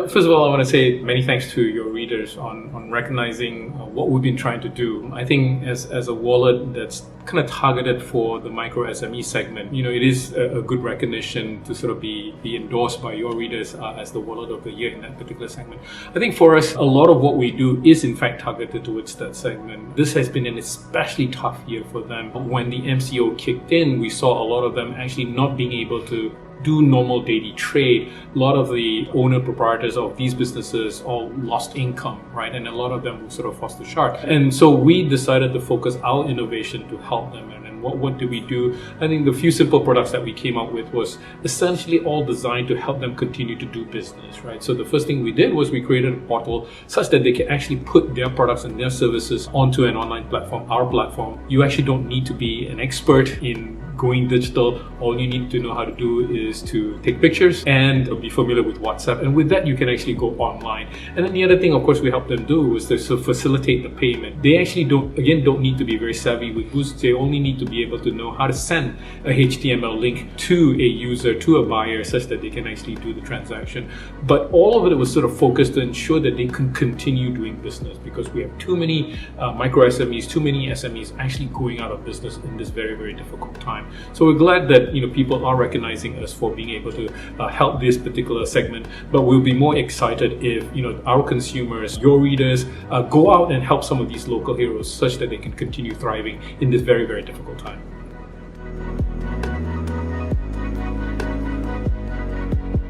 First of all, I want to say many thanks to your readers on recognizing what we've been trying to do. I think as a wallet that's kind of targeted for the micro SME segment, it is a good recognition to sort of be endorsed by your readers as the wallet of the year in that particular segment. I think for us, a lot of what we do is in fact targeted towards that segment. This has been an especially tough year for them. When the MCO kicked in, we saw a lot of them actually not being able to do normal daily trade. A lot of the owner proprietors of these businesses all lost income, right? And a lot of them were sort of forced to shut. And so we decided to focus our innovation to help them. And what did we do? I think the few simple products that we came up with was essentially all designed to help them continue to do business, right? So the first thing we did was we created a portal such that they can actually put their products and their services onto an online platform, our platform. You actually don't need to be an expert in going digital. All you need to know how to do is to take pictures and be familiar with WhatsApp. And with that, you can actually go online. And then the other thing, of course, we help them do was to facilitate the payment. They actually don't need to be very savvy with Boost. They only need to be able to know how to send a HTML link to a user, to a buyer, such that they can actually do the transaction. But all of it was sort of focused to ensure that they can continue doing business, because we have too many micro SMEs, too many SMEs actually going out of business in this very, very difficult time. So we're glad that people are recognizing us for being able to help this particular segment. But we'll be more excited if our consumers, your readers, go out and help some of these local heroes, such that they can continue thriving in this very, very difficult time.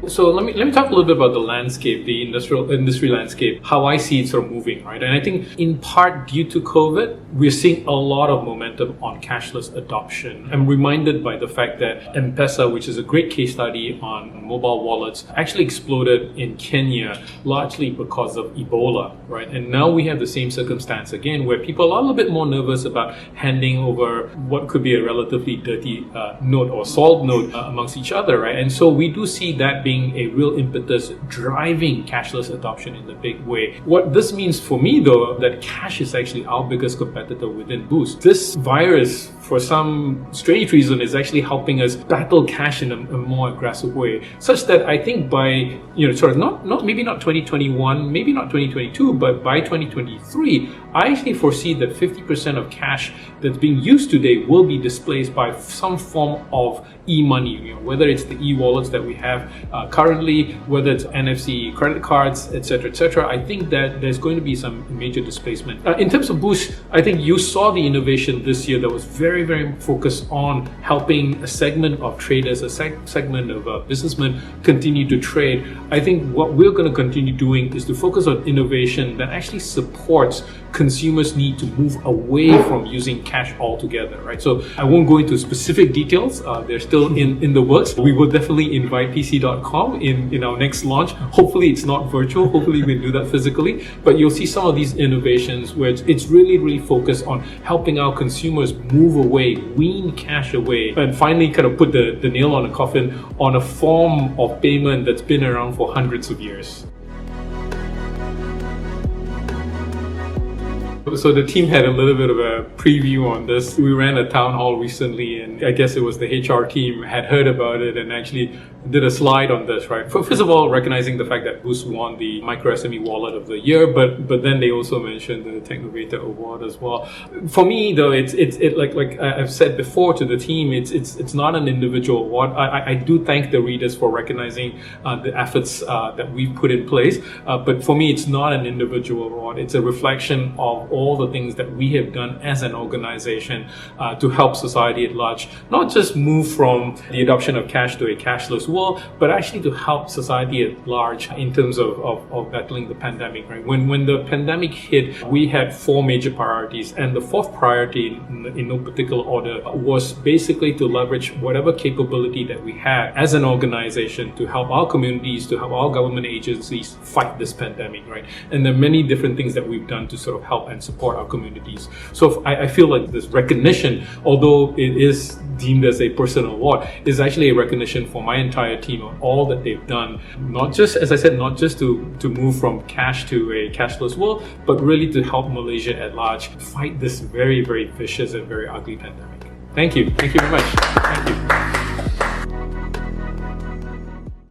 So let me talk a little bit about the landscape, the industry landscape, how I see it sort of moving, right? And I think in part due to COVID, we're seeing a lot of momentum on cashless adoption. I'm reminded by the fact that M-Pesa, which is a great case study on mobile wallets, actually exploded in Kenya, largely because of Ebola, right? And now we have the same circumstance again, where people are a little bit more nervous about handing over what could be a relatively dirty note or solved note amongst each other, right? And so we do see that being a real impetus driving cashless adoption in a big way. What this means for me, though, that cash is actually our biggest competitor within Boost. This virus, for some strange reason, is actually helping us battle cash in a more aggressive way, such that I think by maybe not 2021, maybe not 2022, but by 2023, I actually foresee that 50% of cash that's being used today will be displaced by some form of e-money, whether it's the e-wallets that we have currently, whether it's NFC credit cards, etc., etc. I think that there's going to be some major displacement. In terms of Boost, I think you saw the innovation this year that was very, very focused on helping a segment of traders, a segment of businessmen continue to trade. I think what we're going to continue doing is to focus on innovation that actually supports consumers' need to move away from using cash altogether, right? So I won't go into specific details. They're still in the works. We will definitely invite PC.com in our next launch. Hopefully it's not virtual. Hopefully we'll do that physically. But you'll see some of these innovations where it's really, really focused on helping our consumers move away, wean cash away, and finally kind of put the nail on the coffin on a form of payment that's been around for hundreds of years. So the team had a little bit of a preview on this. We ran a town hall recently, and I guess it was the HR team had heard about it and actually did a slide on this, right? First of all, recognizing the fact that Boost won the Micro SME Wallet of the Year, but then they also mentioned the Technovator Award as well. For me, though, it's like I've said before to the team, it's not an individual award. I do thank the readers for recognizing the efforts that we've put in place, but for me, it's not an individual award. It's a reflection of all the things that we have done as an organization to help society at large, not just move from the adoption of cash to a cashless world, but actually to help society at large in terms of battling the pandemic, right? When the pandemic hit, we had 4 major priorities, and the 4th priority in no particular order was basically to leverage whatever capability that we had as an organization to help our communities, to help our government agencies fight this pandemic, right? And there are many different things that we've done to sort of help and support our communities. So I feel like this recognition, although it is deemed as a personal award, is actually a recognition for my entire team on all that they've done. Not just, as I said, not just to move from cash to a cashless world, but really to help Malaysia at large fight this very, very vicious and very ugly pandemic. Thank you. Thank you very much.